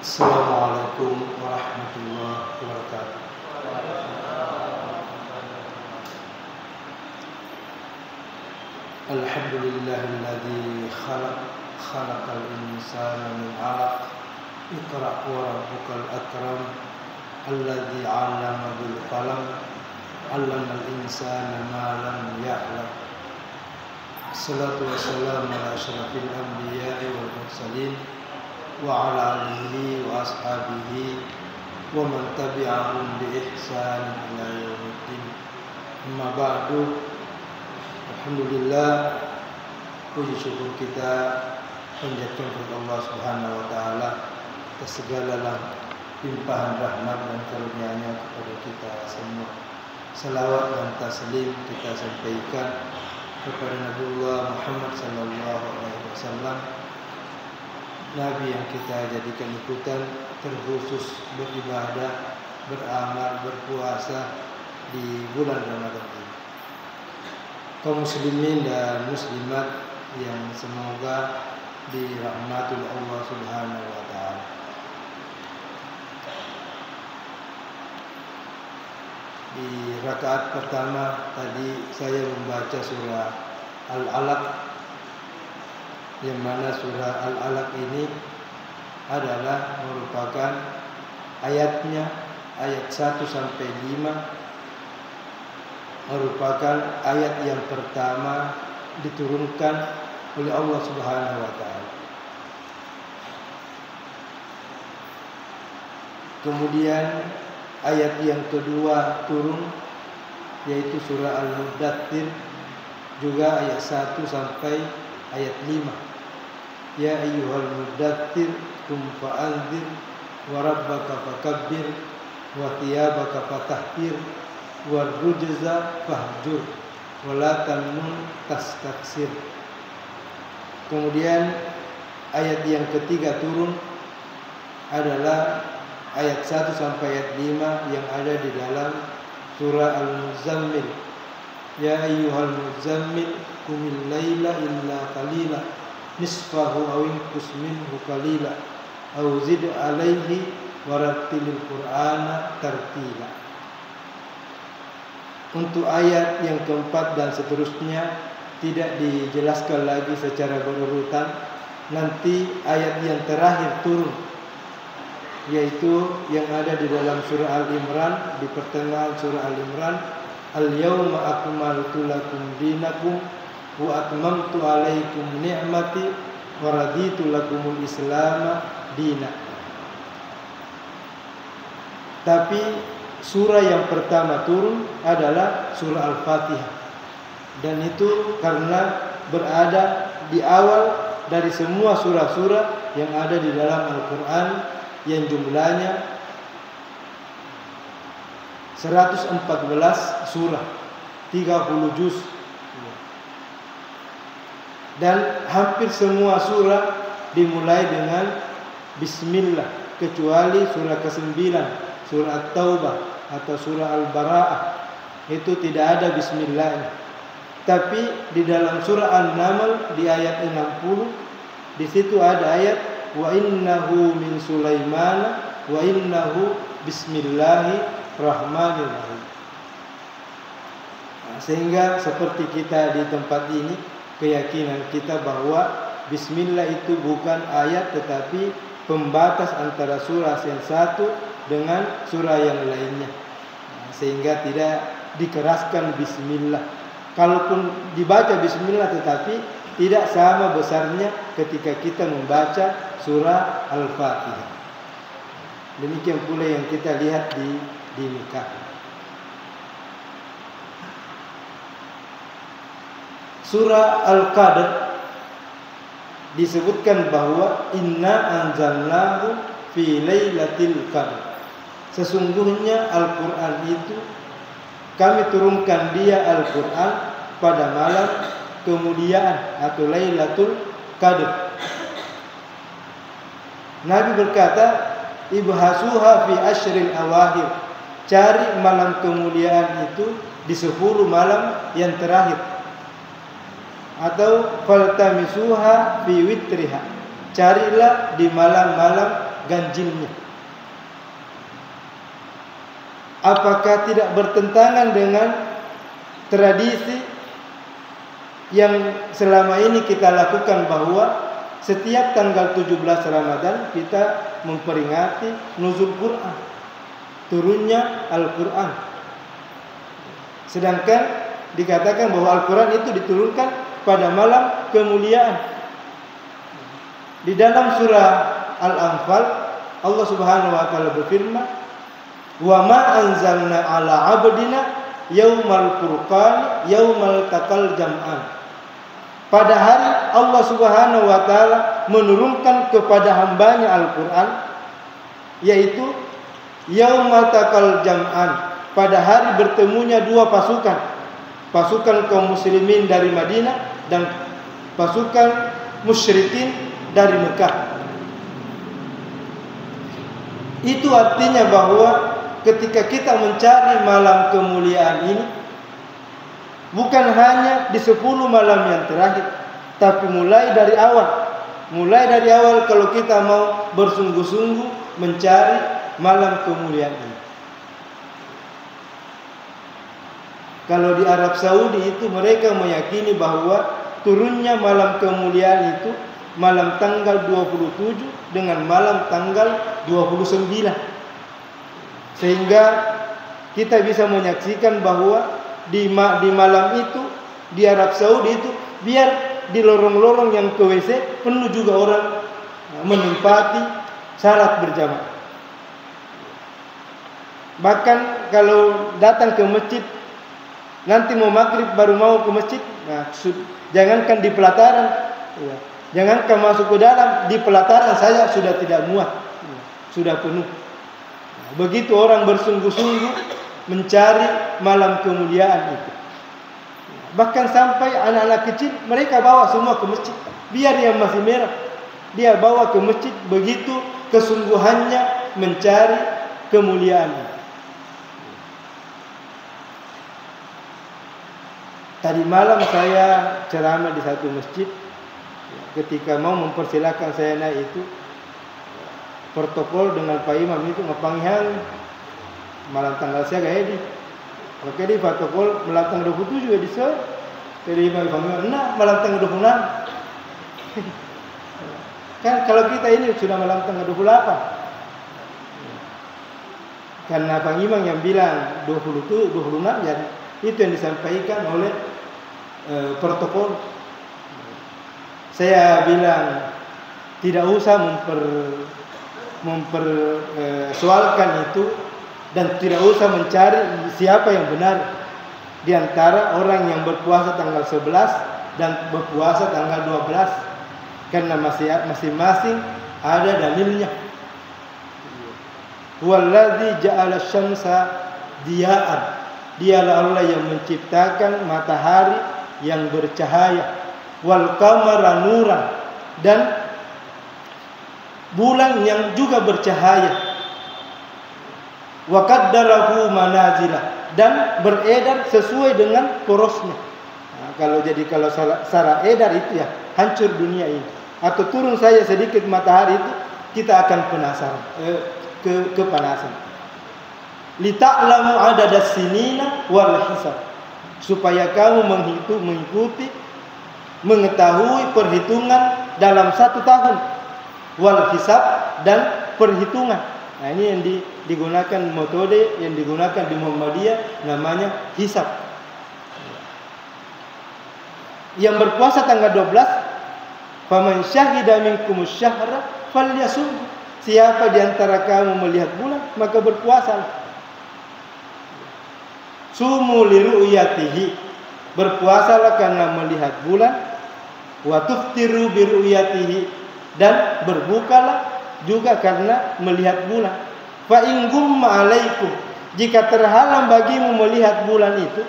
Assalamualaikum warahmatullahi wabarakatuh. Alhamdulillahilladzi khalaqal insana min 'alaq. Iqra' wa rabbukal akram. Alladzi 'allama bil qalam. 'allamal insana ma lam ya'lam. Assalatu wassalamu ala asyrafil anbiya'i wal mursalin wa ala alihi wa ashabihi wa man tabi'ahum bi ihsan ila yaumiddin. Amma ba'du. Alhamdulillah, puji syukur kita panjatkan kepada Allah Subhanahu wa taala atas segala limpahan rahmat dan karunia-Nya kepada kita semua. Salawat dan taslim kita sampaikan kepada Nabiullah Muhammad sallallahu alaihi wasallam, Nabi yang kita jadikan ikutan terkhusus beribadah, beramal, berpuasa di bulan Ramadan ini. Kaum muslimin dan muslimat yang semoga dirahmati Allah Subhanahu wa taala. Di rakaat pertama tadi saya membaca surah Al-Alaq, yang mana surah Al-Alaq ini adalah merupakan ayatnya ayat 1 sampai 5 merupakan ayat yang pertama diturunkan oleh Allah Subhanahu wa taala. Kemudian ayat yang kedua turun, yaitu surah Al-Muddathir, juga ayat 1 sampai ayat 5. Ya ayyuhal muddathir qum fa'anzir wa rabbaka fakabbir wa thiyabaka fatahhir wa rujza fahjur wa la tamnun tastaksir. Kemudian ayat yang ketiga turun adalah ayat 1 sampai ayat 5 yang ada di dalam surah Al-Muzammil. Ya ayyuhal muzammil qumil laila illa qalila nisfahu aw inqus minhu qalila aw zid alaihi warattilil qur'ana tartila. Untuk ayat yang keempat dan seterusnya tidak dijelaskan lagi secara berurutan. Nanti ayat yang terakhir turun, yaitu yang ada di dalam surah Al-Imran, di pertengahan surah Al-Imran. Al-yawma akmaltu lakum dinakum wa atmamtu alaikum ni'mati wa raditu lakumul Islam dina. Tapi surah yang pertama turun adalah surah Al-Fatihah, dan itu karena berada di awal dari semua surah-surah yang ada di dalam Al-Quran, yang jumlahnya 114 surah, 30 juz. Dan hampir semua surah dimulai dengan bismillah, kecuali surah ke-9, surah At-Taubah atau surah Al-Bara'ah, itu tidak ada bismillah. Tapi di dalam surah An-Naml di ayat 60, di situ ada ayat wa innahu min Sulaiman wa innahu bismillahirrahmanirrahim. Sehingga seperti kita di tempat ini, keyakinan kita bahwa bismillah itu bukan ayat tetapi pembatas antara surah yang satu dengan surah yang lainnya, sehingga tidak dikeraskan bismillah. Kalaupun dibaca bismillah tetapi tidak sama besarnya ketika kita membaca surah Al-Fatihah. Demikian pula yang kita lihat di nikah. Surah Al-Qadr disebutkan bahwa inna anzalnahu fi lailatul qadr. Sesungguhnya Al-Quran itu kami turunkan dia Al-Quran pada malam kemuliaan atau Lailatul Qadr. Nabi berkata, ibhasuha fi ashril awahir. Cari malam kemuliaan itu di 10 malam yang terakhir. Atau faltamisuha fi witriha. Carilah di malam-malam ganjilnya. Apakah tidak bertentangan dengan tradisi yang selama ini kita lakukan, bahwa setiap tanggal 17 Ramadan kita memperingati nuzul Quran, turunnya Al-Quran. Sedangkan dikatakan bahwa Al-Quran itu diturunkan pada malam kemuliaan. Di dalam surah Al-Anfal Allah Subhanahu wa taala berfirman, "Wa ma anzalna 'ala 'abdina yaumal furqan yaumal taqal jam'an." Pada hari Allah Subhanahu wa taala menurunkan kepada hambanya Al-Quran, yaitu yaumal taqal jam'an, pada hari bertemunya dua pasukan, pasukan kaum muslimin dari Madinah dan pasukan musyrikin dari Mekah. Itu artinya bahwa ketika kita mencari malam kemuliaan ini, bukan hanya di 10 malam yang terakhir, tapi mulai dari awal. Mulai dari awal kalau kita mau bersungguh-sungguh mencari malam kemuliaan ini. Kalau di Arab Saudi itu mereka meyakini bahwa turunnya malam kemuliaan itu malam tanggal 27 dengan malam tanggal 29. Sehingga kita bisa menyaksikan bahwa di malam itu di Arab Saudi itu, biar di lorong-lorong yang ke WC penuh juga orang menempati salat berjamaah. Bahkan kalau datang ke masjid, nanti mau maghrib baru mau ke masjid, nah, jangankan di pelataran, ya, jangankan masuk ke dalam, di pelataran saya sudah tidak muat, sudah penuh. Begitu orang bersungguh-sungguh mencari malam kemuliaan itu. Bahkan sampai anak-anak kecil mereka bawa semua ke masjid. Biar yang masih merah, dia bawa ke masjid. Begitu kesungguhannya mencari kemuliaan. Tadi malam saya ceramah di satu masjid. Ketika mau mempersilakan saya naik itu, protokol dengan Pak Imam itu ngapangihang malam tanggal saya kayak di. Oke, di protokol malam tanggal 27 juga bisa. Jadi Imam nah malam tanggal 26. Kan kalau kita ini sudah malam tanggal 28. Karena Pak Imam yang bilang 20 26 ya, itu yang disampaikan oleh protokol. Saya bilang tidak usah mempersoalkan itu, dan tidak usah mencari siapa yang benar di antara orang yang berpuasa tanggal 11 dan berpuasa tanggal 12, karena masing-masing ada dalilnya. Wallazi ja'ala syamsa diya'an, dialah Allah yang menciptakan matahari yang bercahaya, wal qamara nuran, dan bulan yang juga bercahaya, wa qaddarahu manazila, dan beredar sesuai dengan porosnya. Nah, kalau salah edar itu ya hancur dunia ini. Atau turun saja sedikit matahari itu kita akan penasaran, kepanasan. Lita'lamu adadas sinina wal hisab, supaya kamu mengetahui perhitungan dalam 1 tahun, wal hisab, dan perhitungan. Nah, ini yang digunakan metode yang digunakan di Muhammadiyah, namanya hisab. Yang berpuasa tanggal 12, faman syahida minkumus syahra falyasum, siapa di antara kamu melihat bulan maka berpuasalah. Sumu liru'yatihi, berpuasalah karena melihat bulan, wa tuftiru biru'yatihi, dan berbukalah juga karena melihat bulan. Fa in gumma alaikum, jika terhalang bagimu melihat bulan itu,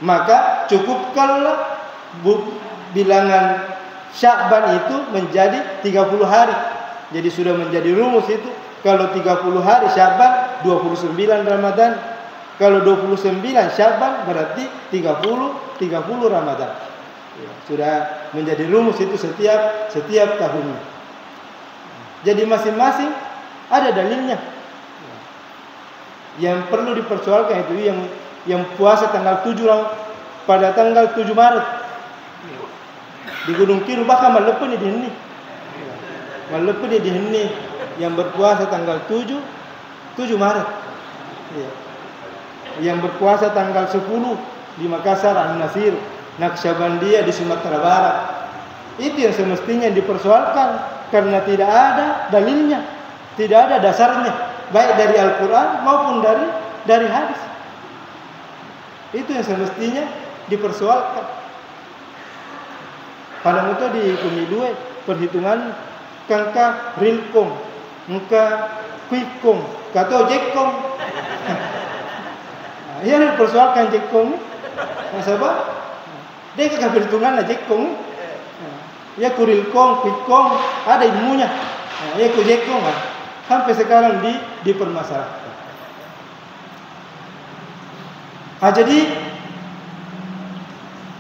maka cukupkanlah bilangan Sya'ban itu menjadi 30 hari. Jadi sudah menjadi rumus itu, kalau 30 hari Sya'ban 29 Ramadan. Kalau 29 Sya'ban berarti 30 Ramadan. Ya, sudah menjadi rumus itu setiap tahunnya. Jadi masing-masing Ada dalilnya. Yang perlu dipersoalkan itu yang puasa tanggal 7 pada tanggal 7 Maret di Gunung Kidul, bahkan malepen di Henni. Malepen di Henni yang berpuasa tanggal 7 Maret. Yang berpuasa tanggal 10 di Makassar, An-Nasir, Naqsyabandiyah di Sumatera Barat. Itu yang semestinya dipersoalkan karena tidak ada dalilnya, tidak ada dasarnya, baik dari Al-Quran maupun dari hadis. Itu yang semestinya dipersoalkan. Pada muka di pemilu perhitungan kangka rilkong, muka kuikong, kata jekong. Ya dipersoalkan jekong. Nasabah? Dia kakak perhitungan jekong. Ya kurilkong, kuikong, ada ilmunya. Ya kujekong kan. Sampai sekarang dipermasalahkan. Jadi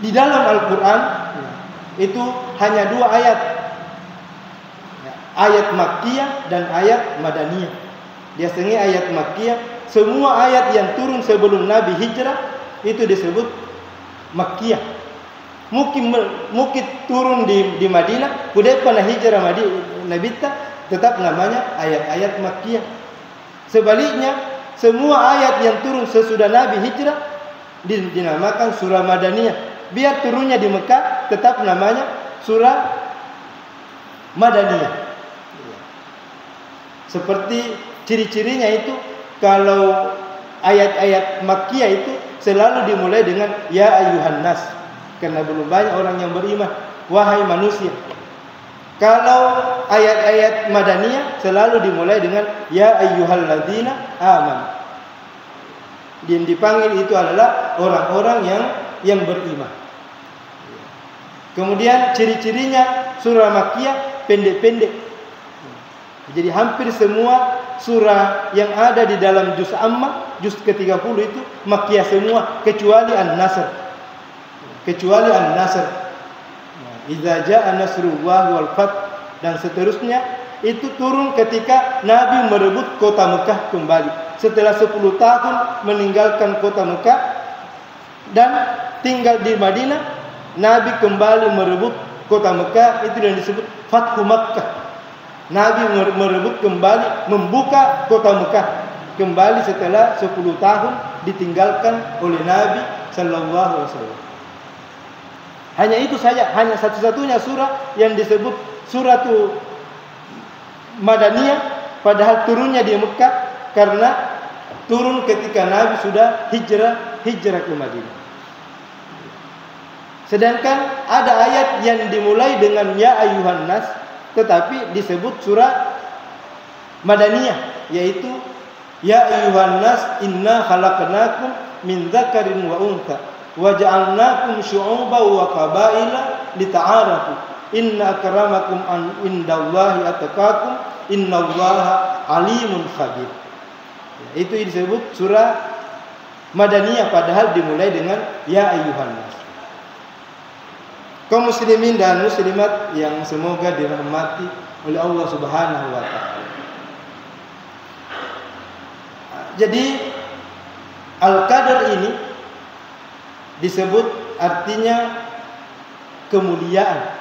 di dalam Al-Quran itu hanya 2 ayat, ayat Makkiyah dan ayat Madaniyah. Biasanya ayat Makkiyah, semua ayat yang turun sebelum Nabi hijrah itu disebut Makkiyah. Mungkin turun di Madinah, udah pernah hijrah Nabi tetap namanya ayat-ayat Makkiyah. Sebaliknya, semua ayat yang turun sesudah Nabi hijrah dinamakan surah Madaniyah. Biar turunnya di Mekah tetap namanya surah Madaniyah. Seperti ciri-cirinya itu, kalau ayat-ayat Makkiyah itu selalu dimulai dengan ya ayyuhan nas, karena belum banyak orang yang beriman, wahai manusia. Kalau ayat-ayat Madaniyah selalu dimulai dengan ya ayyuhalladzina amanu. Yang dipanggil itu adalah orang-orang yang beriman. Kemudian ciri-cirinya surah Makkiyah pendek-pendek. Jadi hampir semua surah yang ada di dalam juz Amma, juz ke-30 itu Makkiyah semua kecuali An-Nasr. Kecuali An-Nasr. Idza jaa nasrullahi wal fath dan seterusnya itu turun ketika Nabi merebut kota Mekah kembali. Setelah 10 tahun meninggalkan kota Mekah dan tinggal di Madinah, Nabi kembali merebut kota Mekah, itu yang disebut Fathu Makkah. Nabi merebut kembali, membuka kota Mekah kembali setelah 10 tahun ditinggalkan oleh Nabi sallallahu alaihi wasallam. Hanya itu saja, hanya satu-satunya surah yang disebut suratu Madaniyah, padahal turunnya di Mekah karena turun ketika Nabi sudah hijrah ke Madinah. Sedangkan ada ayat yang dimulai dengan ya ayyuhan nas tetapi disebut surah Madaniyah, yaitu ya ayyuhan nas inna khalaqnakum min dzakarin wa untha wa ja'alnakum syu'uban wa qabaila lita'arafu inna akramakum indallahi atqakum innallaha alimun khabir. Itu disebut surah Madaniyah padahal dimulai dengan ya ayyuhan nas. Kaum muslimin dan muslimat yang semoga dirahmati oleh Allah Subhanahu wa taala. Jadi Al-Qadar ini disebut artinya kemuliaan.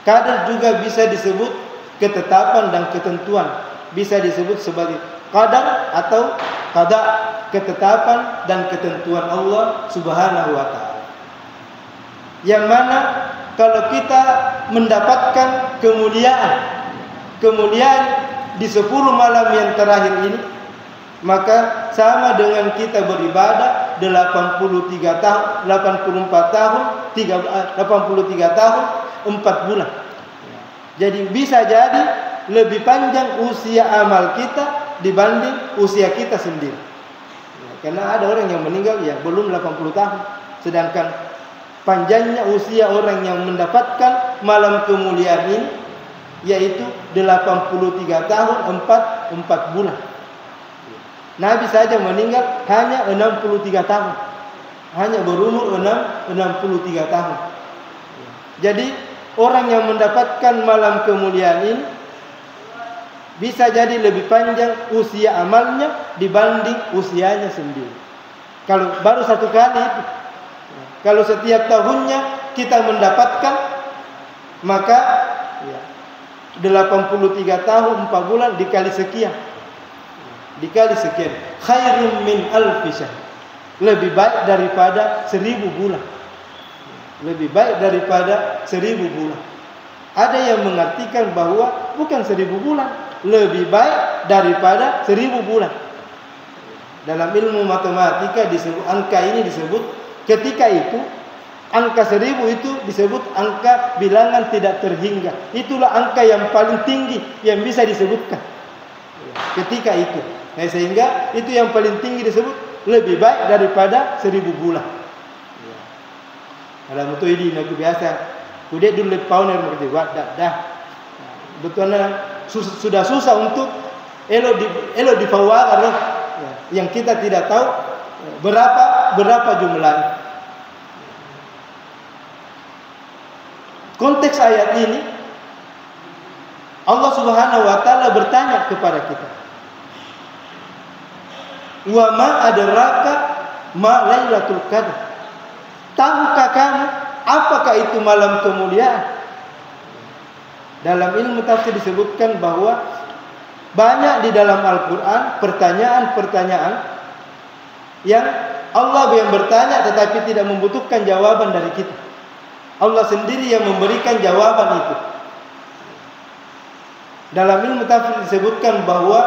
Qadar juga bisa disebut ketetapan dan ketentuan. Bisa disebut sebagai qadar atau qada, ketetapan dan ketentuan Allah Subhanahu wa taala. Yang mana kalau kita mendapatkan kemuliaan di 10 malam yang terakhir ini, maka sama dengan kita beribadah 83 tahun, 84 tahun, 83 tahun, 4 bulan. Jadi bisa jadi lebih panjang usia amal kita dibanding usia kita sendiri. Karena ada orang yang meninggal ya belum 80 tahun, sedangkan panjangnya usia orang yang mendapatkan malam kemuliaan ini yaitu 83 tahun 4 bulan. Nabi saja meninggal hanya 63 tahun. Hanya berumur 63 tahun. Jadi orang yang mendapatkan malam kemuliaan ini bisa jadi lebih panjang usia amalnya dibanding usianya sendiri. Kalau baru satu kali itu. Kalau setiap tahunnya kita mendapatkan, maka 83 tahun 4 bulan dikali sekian. Khairun min alfi syahr. Lebih baik daripada 1000 bulan. Lebih baik daripada 1000 bulan. Ada yang mengartikan bahwa bukan 1000 bulan, lebih baik daripada 1000 bulan. Dalam ilmu matematika disebut angka ini disebut ketika itu angka 1000 itu disebut angka bilangan tidak terhingga. Itulah angka yang paling tinggi yang bisa disebutkan ketika itu. Nah, sehingga itu yang paling tinggi disebut lebih baik daripada 1000 bulan. Dalam itu ini nak biasa. Kudet dulu pauner mengerti dah. Betulnya sudah susah untuk elo difawar loh. Yang kita tidak tahu berapa jumlahnya. Konteks ayat ini Allah Subhanahu wa taala bertanya kepada kita. Wa ma adraka ma Lailatul Qadar. Tahukah kamu apakah itu malam kemuliaan? Dalam ilmu tafsir disebutkan bahwa banyak di dalam Al-Quran pertanyaan-pertanyaan yang Allah yang bertanya tetapi tidak membutuhkan jawaban dari kita. Allah sendiri yang memberikan jawaban itu. Dalam ilmu tafsir disebutkan bahwa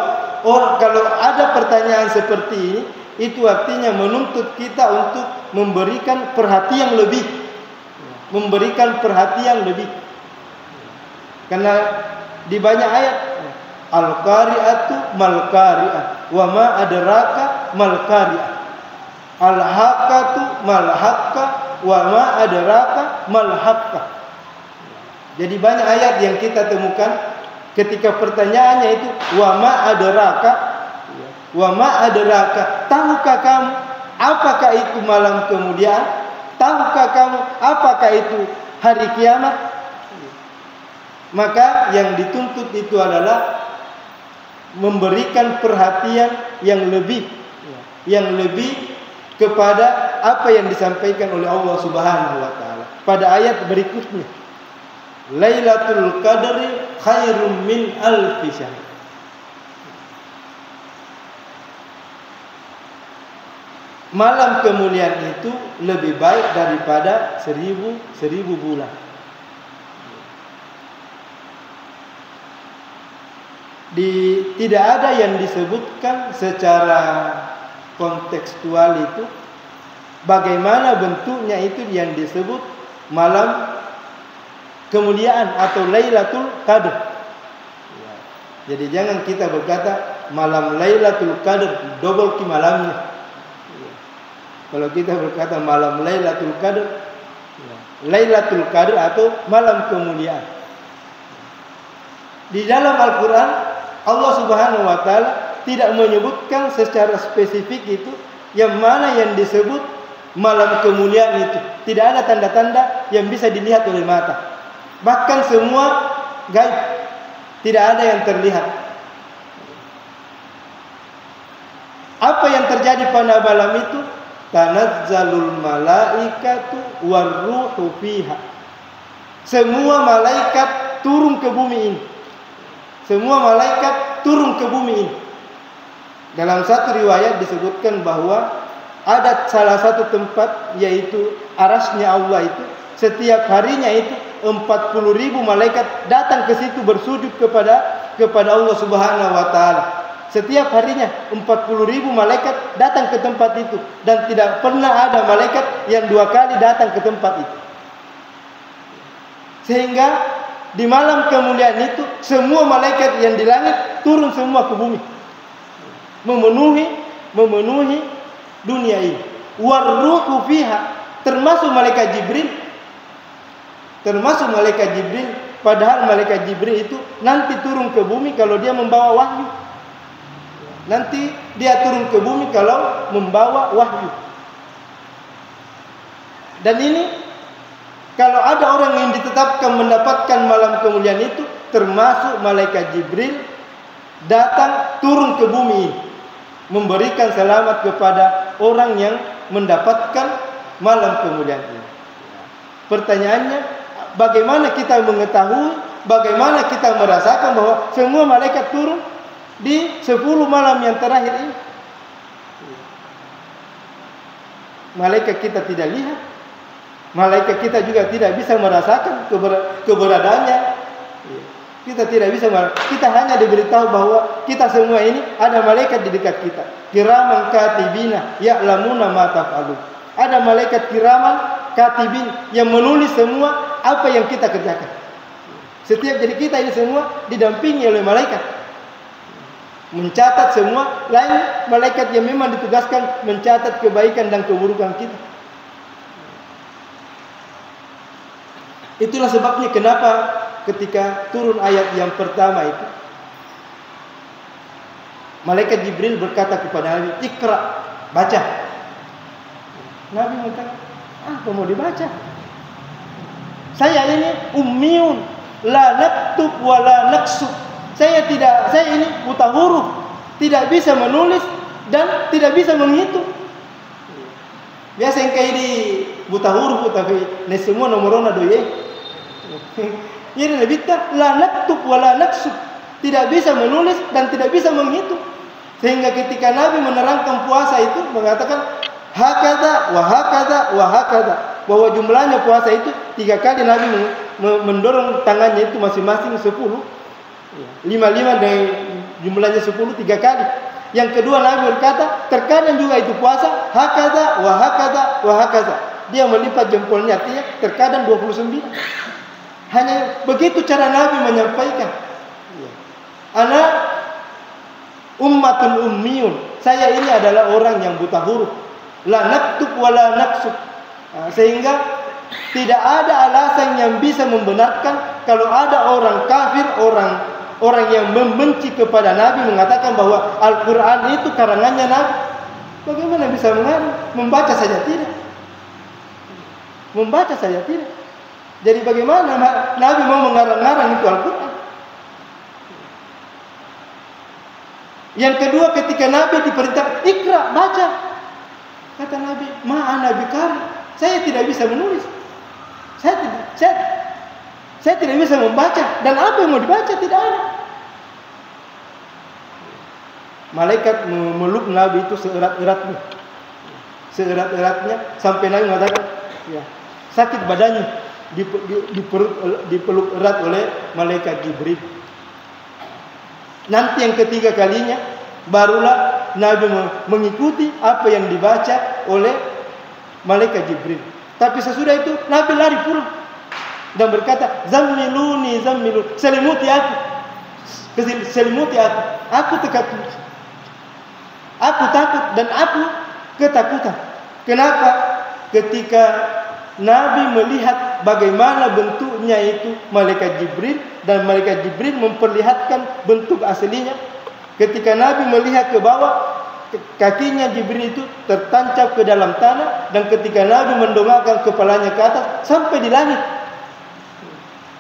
kalau ada pertanyaan seperti ini, itu artinya menuntut kita untuk memberikan perhatian lebih. Karena di banyak ayat Al-Qari'atu mal-Qari'ah wa ma adraka mal-Qari'ah. Al-Haqqatu mal-Haqqa wa ma adraka mal-Haqqa. Jadi banyak ayat yang kita temukan ketika pertanyaannya itu wa ma adraka, tahukah kamu apakah itu malam kemuliaan? Tahukah kamu apakah itu hari kiamat? Maka yang dituntut itu adalah memberikan perhatian yang lebih kepada apa yang disampaikan oleh Allah Subhanahu wa taala pada ayat berikutnya. Lailatul Qadri khairum min alfi syahr. Malam kemuliaan itu lebih baik daripada 1000 bulan. Tidak ada yang disebutkan secara kontekstual itu bagaimana bentuknya itu yang disebut malam kemuliaan atau Lailatul Qadar. Jadi jangan kita berkata malam Lailatul Qadar double ki malamnya. Kalau kita berkata malam Lailatul Qadar, Lailatul Qadar atau malam kemuliaan. Di dalam Al-Quran Allah Subhanahu wa taala tidak menyebutkan secara spesifik itu yang mana yang disebut malam kemuliaan itu. Tidak ada tanda-tanda yang bisa dilihat oleh mata. Bahkan semua gaib, tidak ada yang terlihat. Apa yang terjadi pada malam itu? Tanazzalul malaikatu warruhu fiha. Semua malaikat turun ke bumi ini. Dalam satu riwayat disebutkan bahwa ada salah satu tempat yaitu arasnya Allah itu setiap harinya itu 40.000 malaikat datang ke situ bersujud kepada Allah Subhanahu wa taala. Setiap harinya 40.000 malaikat datang ke tempat itu dan tidak pernah ada malaikat yang 2 kali datang ke tempat itu. Sehingga di malam kemuliaan itu semua malaikat yang di langit turun semua ke bumi. Memenuhi dunia ini. Warruhu fiha, termasuk malaikat Jibril, padahal malaikat Jibril itu nanti turun ke bumi kalau dia membawa wahyu. Dan ini kalau ada orang yang ditetapkan mendapatkan malam kemuliaan itu termasuk malaikat Jibril datang turun ke bumi ini, memberikan selamat kepada orang yang mendapatkan malam kemuliaan ini. Pertanyaannya, bagaimana kita mengetahui, bagaimana kita merasakan bahwa semua malaikat turun di 10 malam yang terakhir ini? Malaikat kita tidak lihat, malaikat kita juga tidak bisa merasakan keberadaannya. Kita tidak bisa, kita hanya diberitahu bahwa kita semua ini ada malaikat di dekat kita. Kiraman katibina ya'lamuna ma taf'alun. Ada malaikat kiraman katibin yang menulis semua apa yang kita kerjakan. Setiap jadi kita ini semua didampingi oleh malaikat, mencatat semua. Lain malaikat yang memang ditugaskan mencatat kebaikan dan keburukan kita. Itulah sebabnya kenapa ketika turun ayat yang pertama itu, malaikat Jibril berkata kepada Nabi, "Iqra, baca." Nabi mengatakan, "Apa mau dibaca? Saya ini ummiun, la naktub wa la naksub. Saya ini buta huruf, tidak bisa menulis dan tidak bisa menghitung." Biasa yang kayak di buta huruf tapi ne semua nomorona doye. Ini lebih tak la naktub wa la naksub, tidak bisa menulis dan tidak bisa menghitung. Sehingga ketika Nabi menerangkan puasa itu mengatakan hakada wa hakada wa hakada, bahwa jumlahnya puasa itu 3 kali. Nabi mendorong tangannya itu masing-masing 10, 5 dan jumlahnya 10 3 kali. Yang kedua Nabi berkata terkadang juga itu puasa hakada wa hakada wa hakada, dia melipat jempolnya, artinya terkadang 29. Hanya begitu cara Nabi menyampaikan. Ana ummatun ummiyun, saya ini adalah orang yang buta huruf. La naktub wa la naksub. Sehingga tidak ada alasan yang bisa membenarkan kalau ada orang kafir, orang yang membenci kepada Nabi mengatakan bahwa Al-Quran itu karangannya Nabi. Bagaimana bisa mengarang? Membaca saja tidak. Membaca saja tidak. Jadi bagaimana Nabi mau mengarang-arang itu Al-Quran? Yang kedua, ketika Nabi diperintah Iqra, baca, kata Nabi, ma'ana bikari, saya tidak bisa menulis, saya tidak bisa membaca, dan apa yang mau dibaca tidak ada. Malaikat memeluk Nabi itu seerat-eratnya sampai Nabi mengatakan, ya, sakit badannya. Dipeluk erat oleh malaikat Jibril. Nanti yang ketiga kalinya barulah Nabi mengikuti apa yang dibaca oleh malaikat Jibril. Tapi sesudah itu Nabi lari pulang dan berkata, "Zammiluni, zammiluni, selimuti aku, selimuti aku. Aku takut, aku takut dan aku ketakutan." Kenapa? Ketika Nabi melihat bagaimana bentuknya itu malaikat Jibril, dan malaikat Jibril memperlihatkan bentuk aslinya. Ketika Nabi melihat ke bawah, kakinya Jibril itu tertancap ke dalam tanah, dan ketika Nabi mendongakkan kepalanya ke atas sampai di langit.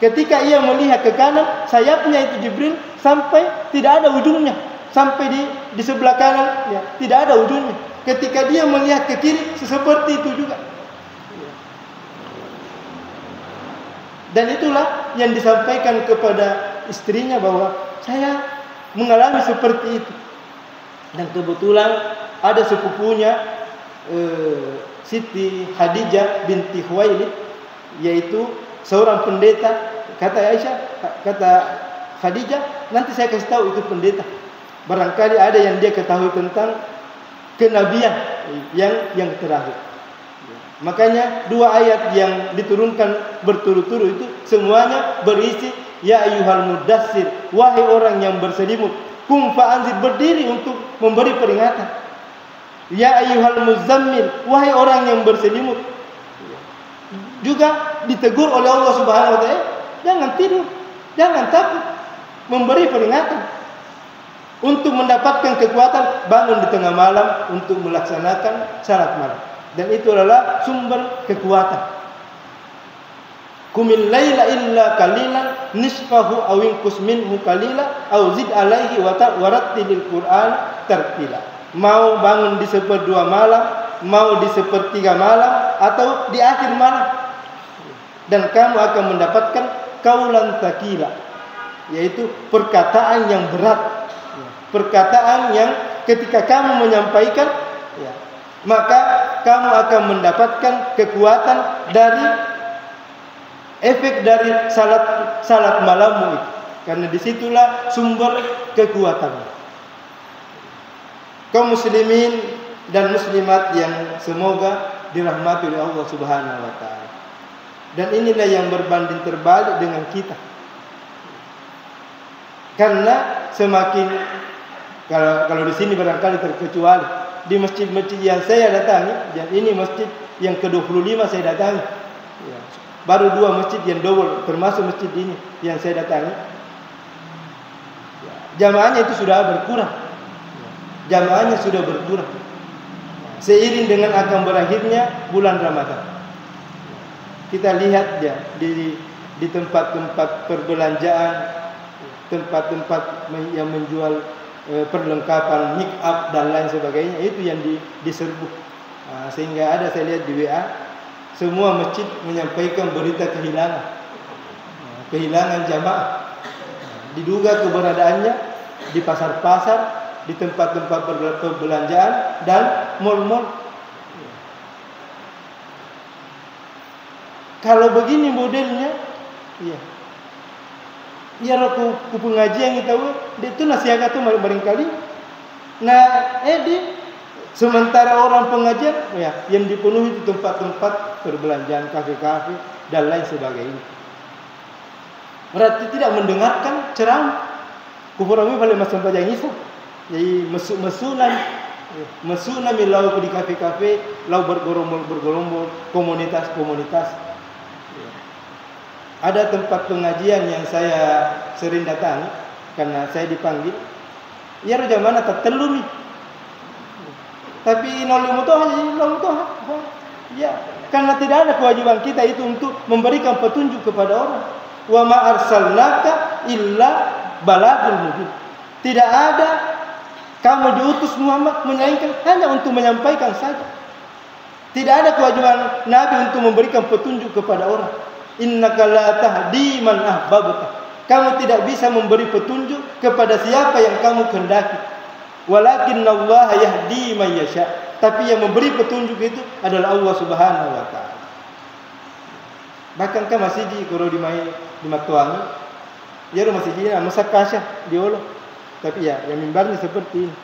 Ketika ia melihat ke kanan, sayapnya itu Jibril sampai tidak ada ujungnya, sampai di sebelah kanan ya, tidak ada ujungnya. Ketika dia melihat ke kiri, seperti itu juga. Dan itulah yang disampaikan kepada istrinya bahwa saya mengalami seperti itu. Dan kebetulan ada sepupunya Siti Khadijah binti Khuwailid, yaitu seorang pendeta. Kata Aisyah, kata Khadijah, nanti saya kasih tahu itu pendeta. Barangkali ada yang dia ketahui tentang kenabian yang terakhir. Makanya 2 ayat yang diturunkan berturut-turut itu semuanya berisi ya ayyuhal mudassir, wahai orang yang berselimut, kum fa'anzir, berdiri untuk memberi peringatan. Ya ayyuhal muzammil, wahai orang yang berselimut. Juga ditegur oleh Allah Subhanahu wa taala, jangan tidur, jangan takut, memberi peringatan untuk mendapatkan kekuatan, bangun di tengah malam untuk melaksanakan salat malam. Dan itu adalah sumber kekuatan. Qumil laila illa qalilan nisfahu aw inqus minhu qalila aw zid alaihi wa warattilil Qur'an tartila. Mau bangun di seperdua malam, mau di sepertiga malam, atau di akhir malam, dan kamu akan mendapatkan qaulan tsaqila, yaitu perkataan yang berat, perkataan yang ketika kamu menyampaikan, maka kamu akan mendapatkan kekuatan dari efek dari salat malammu itu, karena disitulah sumber kekuatannya. Kaum muslimin dan muslimat yang semoga dirahmati oleh Allah Subhanahu wa taala. Dan inilah yang berbanding terbalik dengan kita. Karena semakin kalau di sini barangkali terkecuali di masjid-masjid yang saya datangi, dan ini masjid yang ke-25 saya datangi. Baru 2 masjid yang double termasuk masjid ini yang saya datangi. Jamaahnya itu sudah berkurang. Jamaahnya sudah berkurang seiring dengan akan berakhirnya bulan Ramadan. Kita lihat ya di tempat-tempat perbelanjaan, tempat-tempat yang menjual perlengkapan make up dan lain sebagainya, itu yang diserbu. Sehingga ada saya lihat di WA, semua masjid menyampaikan berita kehilangan jamaah. Diduga keberadaannya di pasar-pasar, di tempat-tempat perbelanjaan dan mal-mal. Kalau begini modelnya, ya ku pengajian kita itu nasihat itu barangkali. Nah, sementara orang pengajian yang dipenuhi itu tempat-tempat perbelanjaan, kafe-kafe dan lain sebagainya. Berarti tidak mendengarkan ceramah. Kufurangi paling macam yang itu. Jadi mesunan lau di kafe-kafe, lau bergerombol komunitas. Ada tempat pengajian yang saya sering datangi karena saya dipanggil. Ya roja mana tertelumi. Tapi ya, karena tidak ada kewajiban kita itu untuk memberikan petunjuk kepada orang. Wa ma arsalnaka illa balagul mubin. Tidak ada kamu diutus Muhammad melainkan hanya untuk menyampaikan saja. Tidak ada kewajiban Nabi untuk memberikan petunjuk kepada orang. Innaka la tahdi man ahbabta. Kamu tidak bisa memberi petunjuk kepada siapa yang kamu kehendaki. Walakinnallaha yahdi man yasha. Tapi yang memberi petunjuk itu adalah Allah Subhanahu wa taala. Bahkan kan masih di Matuangi, ya rumah masjidnya masa kasya di Allah. Tapi ya, yang mimbarnya seperti ini,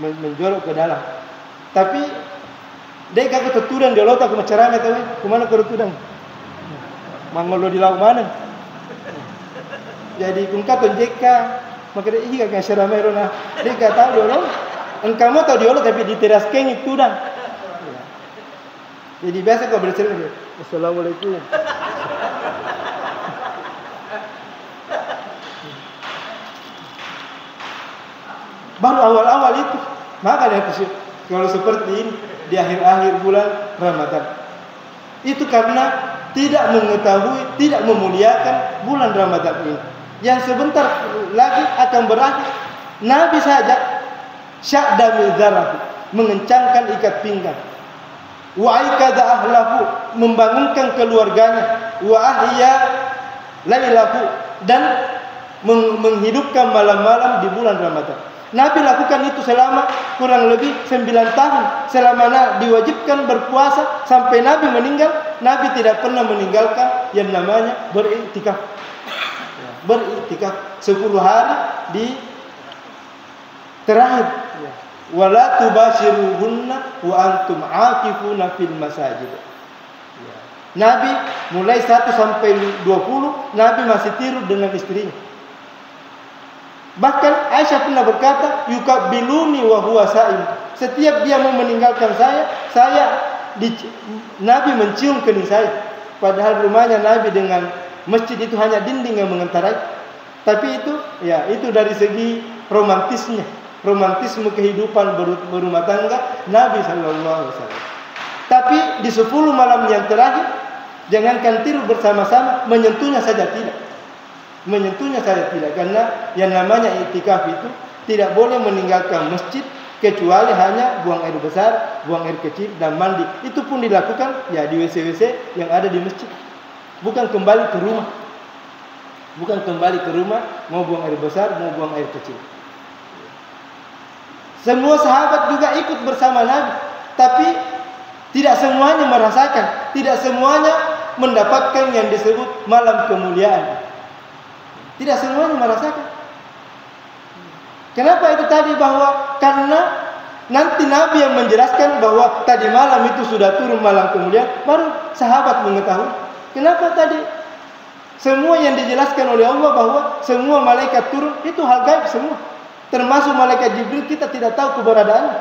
menjorok ke dalam. Tapi deka ketuturan dia lota ke macaranya tahu, kemana ketuturan? Mangolo di laut mana? Jadi kungkaton jeka, maka dia iga kasih ramai rona. Deka tahu dia lo, engkau mau tahu dia lo tapi di teras keng itu dah. Jadi biasa kau bercerita dia, Assalamualaikum. Baru awal-awal itu, maka kalau seperti ini di akhir-akhir bulan Ramadan, itu karena tidak mengetahui, tidak memuliakan bulan Ramadan ini, yang sebentar lagi akan berakhir. Nabi saja syadda mizarahu, mengencangkan ikat pinggang, wa aikada ahlahu, membangunkan keluarganya, wa ahya lailahu, dan menghidupkan malam-malam di bulan Ramadan. Nabi lakukan itu selama kurang lebih 9 tahun. Selama diwajibkan berpuasa sampai Nabi meninggal, Nabi tidak pernah meninggalkan yang namanya beriktikaf. Beriktikaf 10 hari di terakhir. Wala tubashiruhunna wa antum aakifuna fil masajid. Nabi mulai 1 sampai 20 Nabi masih tidur dengan istrinya. Bahkan Aisyah pernah berkata, yukabbiluni wa huwa sa'im. Setiap dia mau meninggalkan Nabi mencium kening saya. Padahal rumahnya Nabi dengan masjid itu hanya dinding yang mengenterai. Tapi itu dari segi romantisme kehidupan berumah tangga Nabi sallallahu alaihi wasallam. Tapi di 10 malam yang terakhir Jangankan tidur bersama-sama, menyentuhnya saja tidak. Menyentuhnya saja tidak, karena yang namanya iktikaf itu tidak boleh meninggalkan masjid kecuali hanya buang air besar, buang air kecil dan mandi. Itu pun dilakukan ya di WC-WC yang ada di masjid. Bukan kembali ke rumah. Bukan kembali ke rumah mau buang air besar, mau buang air kecil. Semua sahabat juga ikut bersama Nabi, tapi tidak semuanya merasakan, tidak semuanya mendapatkan yang disebut malam kemuliaan. Tidak semuanya merasakan. Kenapa itu tadi? Bahwa karena nanti Nabi yang menjelaskan bahwa tadi malam itu sudah turun malam kemuliaan, baru sahabat mengetahui. Kenapa tadi? Semua yang dijelaskan oleh Allah bahwa semua malaikat turun itu hal gaib semua. Termasuk malaikat Jibril kita tidak tahu keberadaannya.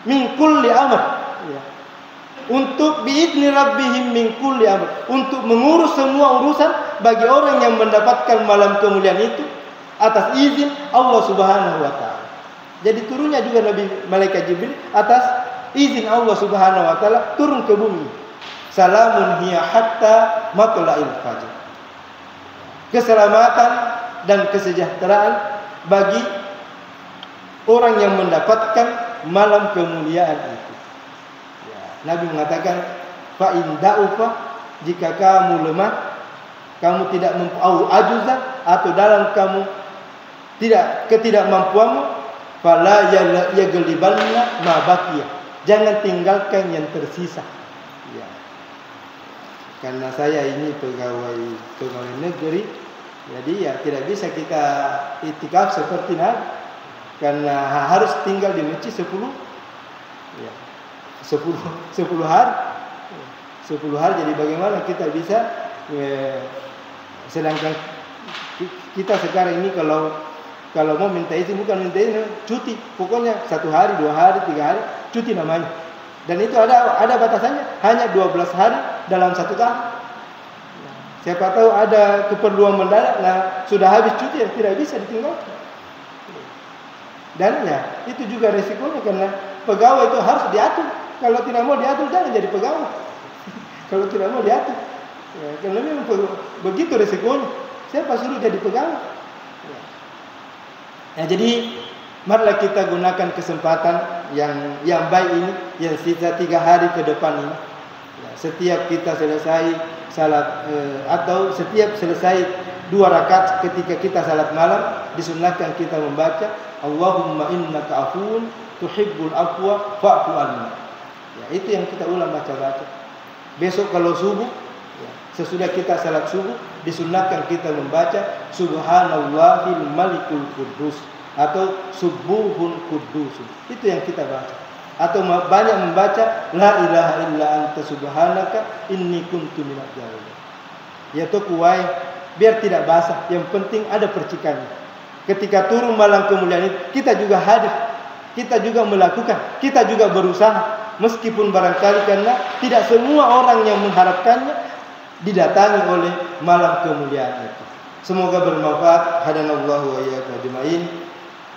Min kulli amr. Untuk biidni rabbihim min kulli amr, untuk mengurus semua urusan bagi orang yang mendapatkan malam kemuliaan itu atas izin Allah Subhanahu wa taala. Jadi turunnya juga Nabi malaikat Jibril atas izin Allah Subhanahu wa taala turun ke bumi. Salamun hiya hatta matla'il fajr. Keselamatan dan kesejahteraan bagi orang yang mendapatkan malam kemuliaan itu. Nabi mengatakan, fa in da'ufa, jika kamu lemah, kamu tidak au ajuza, atau dalam kamu ketidakmampuanmu, fala yaghlibanna ma baqiya, jangan tinggalkan yang tersisa. Ya. Karena saya ini pegawai negeri, jadi ya tidak bisa kita iktikaf seperti Nabi, karena harus tinggal di masjid 10 hari. 10 hari, jadi bagaimana kita bisa sedangkan kita sekarang ini kalau mau minta izin, bukan minta izin, cuti. Pokoknya 1 hari, 2 hari, 3 hari cuti namanya. Dan itu ada batasannya, hanya 12 hari dalam 1 tahun. Siapa tahu ada keperluan mendadak, nah sudah habis cuti, ya tidak bisa ditinggalkan. Dan ya itu juga resikonya, karena pegawai itu harus diatur. Kalau tidak mau diatur, jangan jadi pegawai. Kalau tidak mau diatur, ya, karena memang begitu resikonya. Siapa suruh jadi pegawai? Ya, jadi marilah kita gunakan kesempatan yang baik ini, yang sisa 3 hari ke depan ini. Ya, setiap kita selesai salat atau setiap selesai 2 rakaat ketika kita salat malam, disunnahkan kita membaca Allahumma innaka afuwun tuhibbul afwa fa'fu anna. Ya, itu yang kita ulang baca-baca. Besok kalau subuh, ya, sesudah kita salat subuh, disunnahkan kita membaca Subhanallahil Malikul Quddus atau Subuhun Quddus. Itu yang kita baca. Atau banyak membaca La ilaha illa anta subhanaka inni kuntu minadz zalimin. Yaitu kuai biar tidak basah, yang penting ada percikannya. Ketika turun malam kemuliaan itu, kita juga hadir, kita juga melakukan, kita juga berusaha. Meskipun barangkali karena tidak semua orang yang mengharapkannya didatangi oleh malam kemuliaan itu. Semoga bermanfaat. Hadanallahu wa iyyakum ajmain.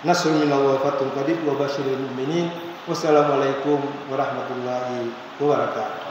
Nasrun minallahi wa fathun qarib wa basyiril mu'minin. Wassalamualaikum warahmatullahi wabarakatuh.